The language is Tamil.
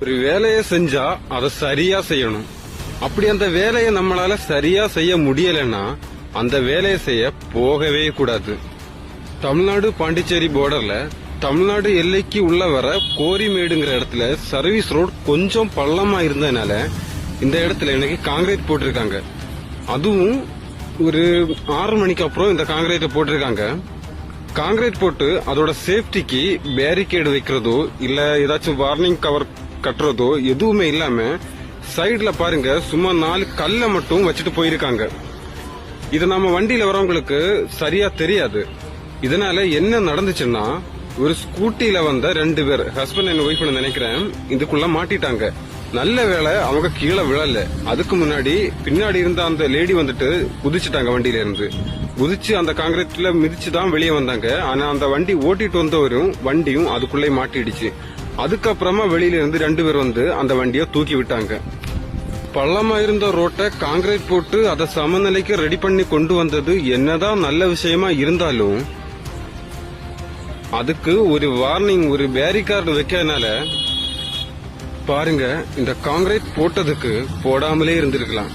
ஒரு வேலையை செஞ்சா அதை சரியா செய்யணும். அப்படி அந்த வேலையை நம்மளால சரியா செய்ய முடியலன்னா அந்த வேலையை செய்ய போகவே கூடாது. தமிழ்நாடு பாண்டிச்சேரி பார்டர்ல தமிழ்நாடு எல்லைக்கு உள்ள வர கோரிமேடுங்கிற இடத்துல சர்வீஸ் ரோடு கொஞ்சம் பள்ளமா இருந்ததுனால இந்த இடத்துல இன்னைக்கு காங்கிரீட் போட்டிருக்காங்க. அதுவும் ஒரு 6 மணிக்கு அப்புறம் இந்த காங்கிரீட்டை போட்டிருக்காங்க. காங்கிரீட் போட்டு அதோட சேஃப்டிக்கு பேரிகேடு வைக்கிறதோ இல்ல ஏதாச்சும் வார்னிங் கவர் கட்டுறதோ எதுவுமே இல்லாம சைடுல பாருங்க சும்மா 4 கல்ல மட்டும் வச்சுட்டு போயிருக்காங்க. இது நம்ம வண்டியில வரவங்களுக்கு சரியா தெரியாது. இதனால என்ன நடந்துச்சுன்னா ஒரு ஸ்கூட்டில வந்த 2 பேர் ஹஸ்பண்ட் அண்ட் ஒய்ஃப்னு நினைக்கிறேன் இதுக்குள்ள மாட்டிட்டாங்க. நல்ல வேளை அவங்க கீழே விழல. அதுக்கு முன்னாடி பின்னாடி இருந்த அந்த லேடி வந்துட்டு குதிச்சுட்டாங்க. வண்டியில இருந்து குதிச்சு அந்த காங்கிரீட்ல மிதிச்சுதான் வெளியே வந்தாங்க. ஆனா அந்த வண்டி ஓட்டிட்டு வந்தவரும் வண்டியும் அதுக்குள்ளே மாட்டிடுச்சு. அதுக்கப்புறமா வெளியில இருந்து 2 பேர் வந்து அந்த வண்டியை தூக்கி விட்டாங்க. பள்ளமா இருந்த ரோட்டை காங்கிரீட் போட்டு அதை சமநிலைக்கு ரெடி பண்ணி கொண்டு வந்தது என்னதான் நல்ல விஷயமா இருந்தாலும் அதுக்கு ஒரு வார்னிங் ஒரு பேரிகார்டு வைக்கிறதுனால பாருங்க இந்த காங்கிரீட் போட்டதுக்கு போடாமலே இருந்திருக்கலாம்.